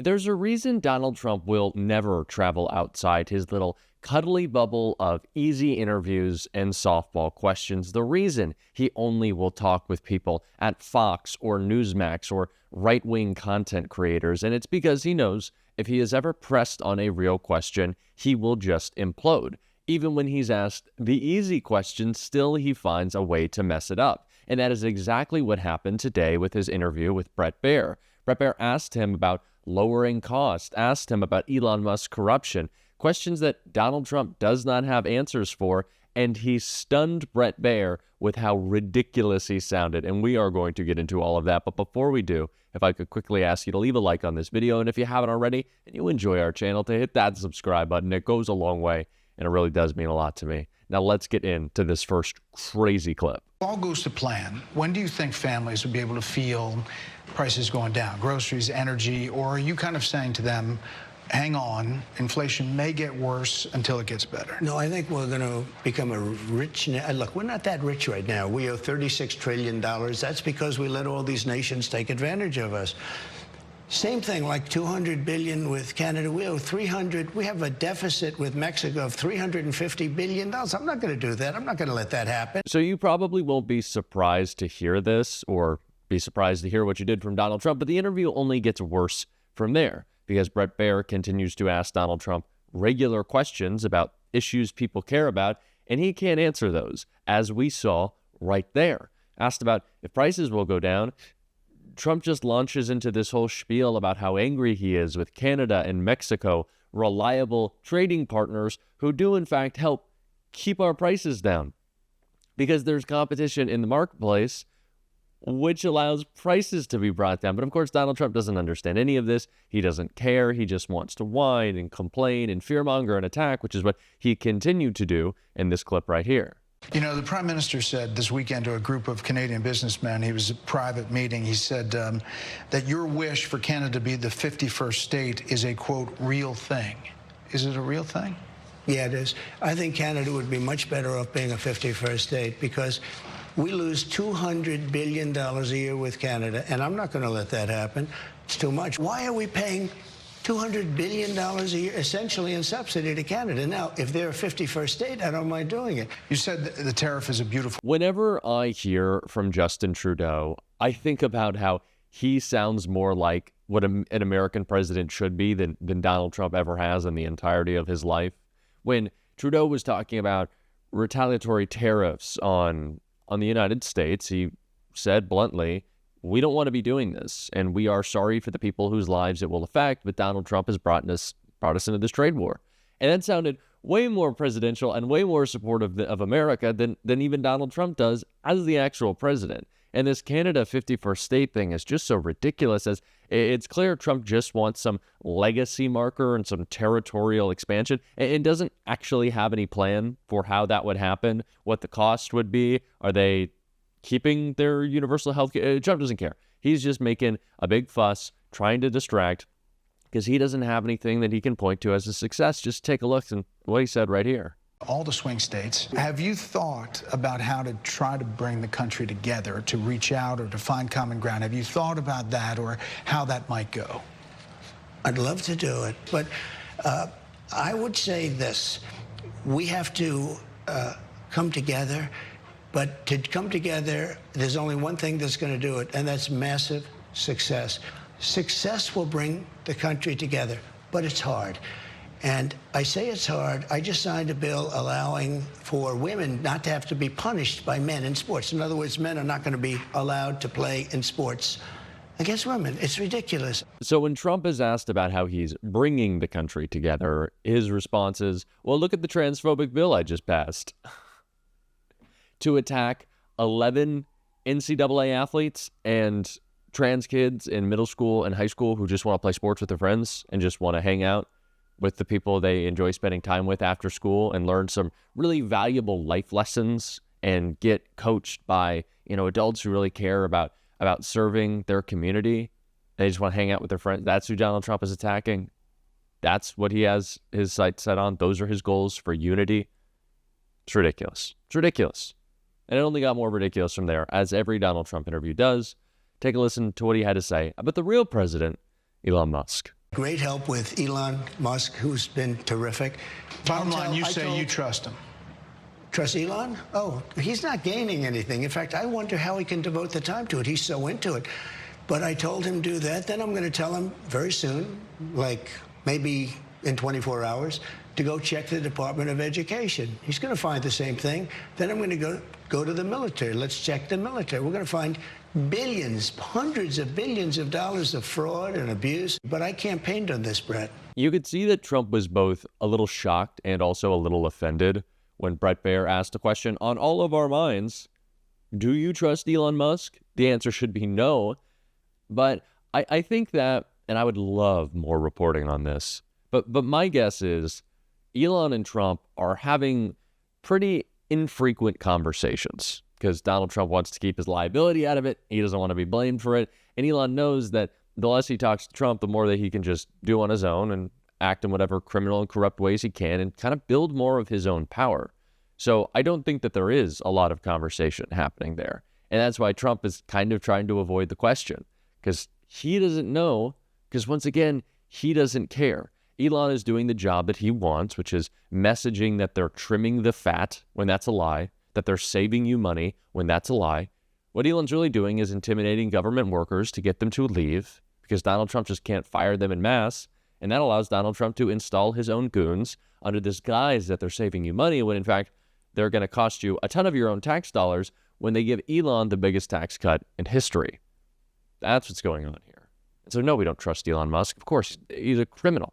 There's a reason Donald Trump will never travel outside his little cuddly bubble of easy interviews and softball questions. The reason he only will talk with people at Fox or Newsmax or right-wing content creators, and it's because he knows if he is ever pressed on a real question, he will just implode. Even when he's asked the easy questions, still he finds a way to mess it up. And that is exactly what happened today with his interview with Bret Baier. Bret Baier asked him about lowering costs, asked him about Elon Musk's corruption, questions that Donald Trump does not have answers for, and he stunned Bret Baier with how ridiculous he sounded. And we are going to get into all of that. But before we do, if I could quickly ask you to leave a like on this video, and if you haven't already and you enjoy our channel, to hit that subscribe button. It goes a long way, and it really does mean a lot to me. Now let's get into this first crazy clip. All goes to plan. When do you think families will be able to feel prices going down, groceries, energy, or are you kind of saying to them, hang on, inflation may get worse until it gets better? No, I think we're going to become a rich... Look, we're not that rich right now. We owe $36 trillion. That's because we let all these nations take advantage of us. Same thing, like $200 billion with Canada. We owe $300. We have a deficit with Mexico of $350 billion. I'm not going to do that. I'm not going to let that happen. So you probably won't be surprised to hear this, or be surprised to hear what you did from Donald Trump, but the interview only gets worse from there, because Bret Baier continues to ask Donald Trump regular questions about issues people care about, and he can't answer those, as we saw right there. Asked about if prices will go down, Trump just launches into this whole spiel about how angry he is with Canada and Mexico, reliable trading partners who do in fact help keep our prices down, because there's competition in the marketplace which allows prices to be brought down. But of course, Donald Trump doesn't understand any of this. He doesn't care. He just wants to whine and complain and fearmonger and attack, which is what he continued to do in this clip right here. You know, the Prime Minister said this weekend to a group of Canadian businessmen, he was at a private meeting, he said that your wish for Canada to be the 51st state is a, quote, real thing. Is it a real thing? Yeah, it is. I think Canada would be much better off being a 51st state, because we lose $200 billion a year with Canada, and I'm not going to let that happen. It's too much. Why are we paying $200 billion a year, essentially in subsidy to Canada? Now, if they're a 51st state, I don't mind doing it. You said the tariff is a beautiful... Whenever I hear from Justin Trudeau, I think about how he sounds more like what an American president should be than Donald Trump ever has in the entirety of his life. When Trudeau was talking about retaliatory tariffs on the United States, he said bluntly, we don't want to be doing this, and we are sorry for the people whose lives it will affect, but Donald Trump has brought us into this trade war. And that sounded way more presidential and way more supportive of America than even Donald Trump does as the actual president. And this Canada 51st state thing is just so ridiculous, as it's clear Trump just wants some legacy marker and some territorial expansion and doesn't actually have any plan for how that would happen, what the cost would be. Are they keeping their universal health care? Trump doesn't care. He's just making a big fuss, trying to distract, because he doesn't have anything that he can point to as a success. Just take a look at what he said right here. All the swing states. Have you thought about how to try to bring the country together, to reach out or to find common ground? Have you thought about that, or how that might go? I'd love to do it, but I would say this. We have to come together, but to come together, there's only one thing that's going to do it, and that's massive success. Success will bring the country together, but it's hard. And I say it's hard. I just signed a bill allowing for women not to have to be punished by men in sports. In other words, men are not going to be allowed to play in sports against women. It's ridiculous. So when Trump is asked about how he's bringing the country together, his response is, well, look at the transphobic bill I just passed. To attack 11 NCAA athletes and trans kids in middle school and high school who just want to play sports with their friends and just want to hang out with the people they enjoy spending time with after school and learn some really valuable life lessons and get coached by, adults who really care about serving their community. They just want to hang out with their friends. That's who Donald Trump is attacking. That's what he has his sights set on. Those are his goals for unity. It's ridiculous. It's ridiculous. And it only got more ridiculous from there, as every Donald Trump interview does. Take a listen to what he had to say about the real president, Elon Musk. Great help with Elon Musk, who's been terrific. Bottom line, you say you trust him. Trust Elon? Oh, he's not gaining anything. In fact, I wonder how he can devote the time to it. He's so into it. But I told him do that. Then I'm going to tell him very soon, like maybe in 24 hours, to go check the Department of Education. He's going to find the same thing. Then I'm going to go to the military. Let's check the military. We're going to find billions, hundreds of billions of dollars of fraud and abuse. But I campaigned on this, Brett. You could see that Trump was both a little shocked and also a little offended when Bret Baier asked a question on all of our minds. Do you trust Elon Musk? The answer should be no. But I think that, and I would love more reporting on this, but my guess is Elon and Trump are having pretty infrequent conversations because Donald Trump wants to keep his liability out of it. He doesn't want to be blamed for it. And Elon knows that the less he talks to Trump, the more that he can just do on his own and act in whatever criminal and corrupt ways he can and kind of build more of his own power. So I don't think that there is a lot of conversation happening there. And that's why Trump is kind of trying to avoid the question because he doesn't know, because once again, he doesn't care. Elon is doing the job that he wants, which is messaging that they're trimming the fat when that's a lie, that they're saving you money when that's a lie. What Elon's really doing is intimidating government workers to get them to leave because Donald Trump just can't fire them in mass. And that allows Donald Trump to install his own goons under this guise that they're saving you money when in fact they're going to cost you a ton of your own tax dollars when they give Elon the biggest tax cut in history. That's what's going on here. And so no, we don't trust Elon Musk. Of course, he's a criminal.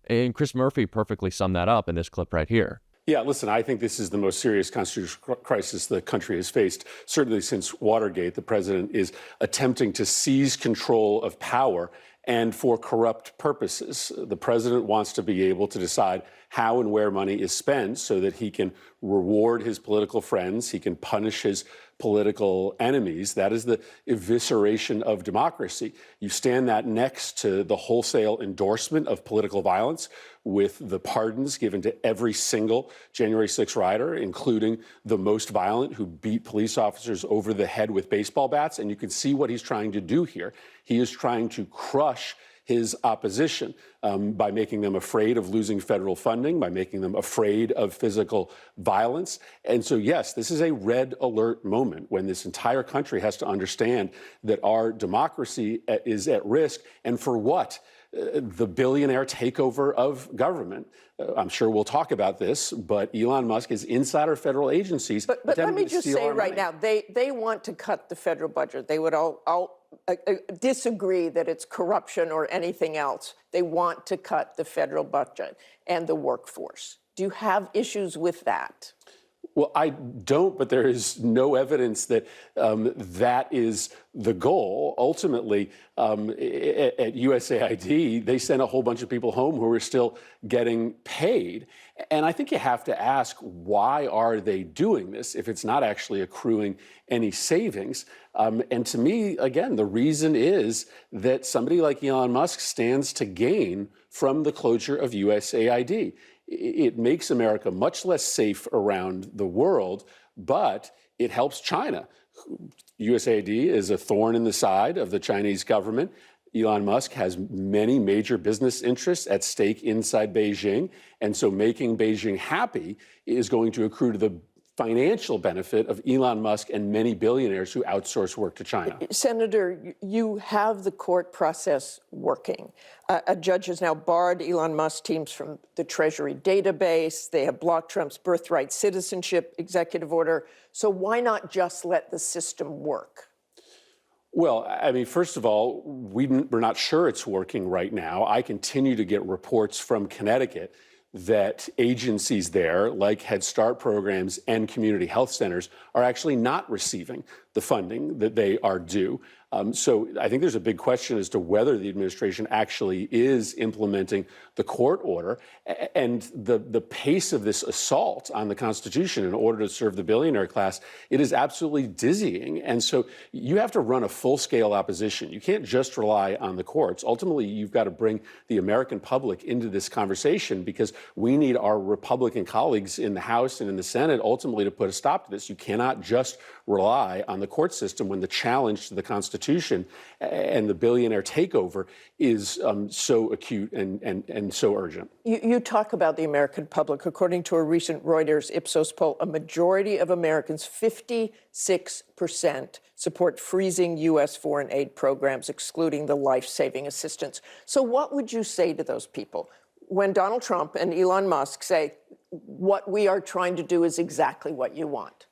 And Chris Murphy perfectly summed that up in this clip right here. Yeah, listen, I think this is the most serious constitutional crisis the country has faced. Certainly since Watergate, the president is attempting to seize control of power and for corrupt purposes. The president wants to be able to decide how and where money is spent so that he can reward his political friends, he can punish his political enemies. That is the evisceration of democracy. You stand that next to the wholesale endorsement of political violence with the pardons given to every single January 6 rioter, including the most violent who beat police officers over the head with baseball bats. And you can see what he's trying to do here. He is trying to crush his opposition by making them afraid of losing federal funding, by making them afraid of physical violence. And so, yes, this is a red alert moment when this entire country has to understand that our democracy is at risk. And for what? The billionaire takeover of government. I'm sure we'll talk about this, but Elon Musk is inside our federal agencies. But let me just say right now, they want to cut the federal budget. They would all disagree that it's corruption or anything else. They want to cut the federal budget and the workforce. Do you have issues with that? Well, I don't, but there is no evidence that that is the goal. Ultimately, at USAID, they sent a whole bunch of people home who are still getting paid. And I think you have to ask, why are they doing this if it's not actually accruing any savings? And to me, again, the reason is that somebody like Elon Musk stands to gain from the closure of USAID. It makes America much less safe around the world, but it helps China. USAID is a thorn in the side of the Chinese government. Elon Musk has many major business interests at stake inside Beijing, and so making Beijing happy is going to accrue to the financial benefit of Elon Musk and many billionaires who outsource work to China. Senator, you have the court process working. A judge has now barred Elon Musk teams from the Treasury database. They have blocked Trump's birthright citizenship executive order. So why not just let the system work? Well, I mean, first of all, we're not sure it's working right now. I continue to get reports from Connecticut that agencies there, like Head Start programs and community health centers, are actually not receiving the funding that they are due. So I think there's a big question as to whether the administration actually is implementing the court order. And the pace of this assault on the Constitution in order to serve the billionaire class, it is absolutely dizzying. And so you have to run a full-scale opposition. You can't just rely on the courts. Ultimately, you've got to bring the American public into this conversation because we need our Republican colleagues in the House and in the Senate ultimately to put a stop to this. You cannot just rely on the court system when the challenge to the Constitution Constitution and the billionaire takeover is so acute and so urgent. You talk about the American public. According to a recent Reuters Ipsos poll, a majority of Americans, 56%, support freezing U.S. foreign aid programs, excluding the life-saving assistance. So what would you say to those people when Donald Trump and Elon Musk say, what we are trying to do is exactly what you want?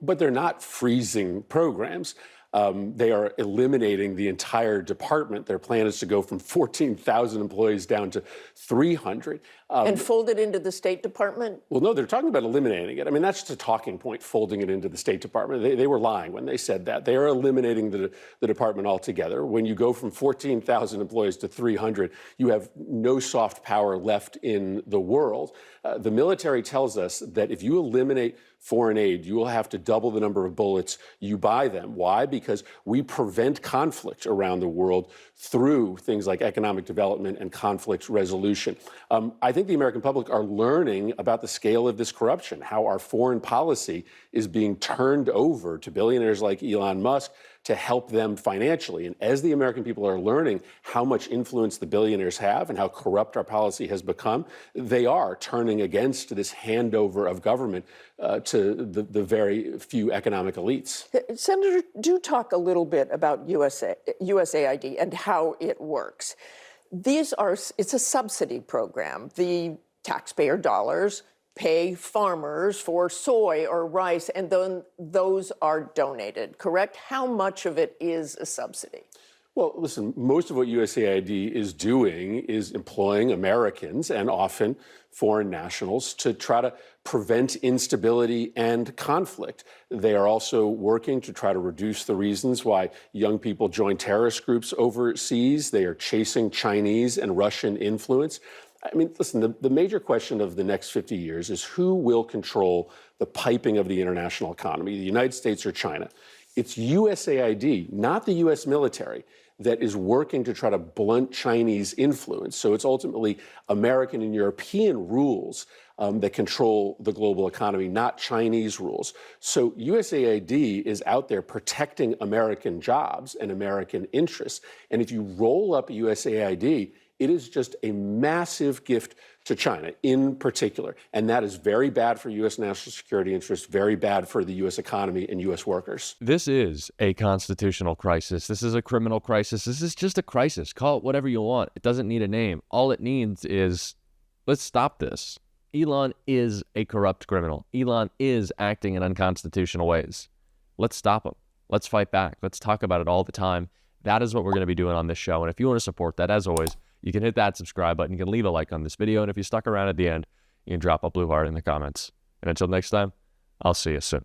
But they're not freezing programs. They are eliminating the entire department. Their plan is to go from 14,000 employees down to 300. And fold it into the State Department? Well, no, they're talking about eliminating it. I mean, that's just a talking point, folding it into the State Department. They were lying when they said that. They are eliminating the department altogether. When you go from 14,000 employees to 300, you have no soft power left in the world. The military tells us that if you eliminate foreign aid, you will have to double the number of bullets you buy them. Why? Because we prevent conflict around the world through things like economic development and conflict resolution. I think the American public are learning about the scale of this corruption, how our foreign policy is being turned over to billionaires like Elon Musk to help them financially. And as the American people are learning how much influence the billionaires have and how corrupt our policy has become, they are turning against this handover of government to the very few economic elites. Senator, do talk a little bit about USAID and how it works. It's a subsidy program. The taxpayer dollars pay farmers for soy or rice, and then those are donated, correct? How much of it is a subsidy? Well, listen, most of what USAID is doing is employing Americans and often foreign nationals to try to prevent instability and conflict. They are also working to try to reduce the reasons why young people join terrorist groups overseas. They are chasing Chinese and Russian influence. I mean, listen, the major question of the next 50 years is who will control the piping of the international economy, the United States or China? It's USAID, not the U.S. military, that is working to try to blunt Chinese influence. So it's ultimately American and European rules that control the global economy, not Chinese rules. So USAID is out there protecting American jobs and American interests. And if you roll up USAID, it is just a massive gift to China in particular. And that is very bad for U.S. national security interests, very bad for the U.S. economy and U.S. workers. This is a constitutional crisis. This is a criminal crisis. This is just a crisis. Call it whatever you want. It doesn't need a name. All it needs is, let's stop this. Elon is a corrupt criminal. Elon is acting in unconstitutional ways. Let's stop him. Let's fight back. Let's talk about it all the time. That is what we're going to be doing on this show. And if you want to support that, as always, you can hit that subscribe button. You can leave a like on this video. And if you stuck around at the end, you can drop a blue heart in the comments. And until next time, I'll see you soon.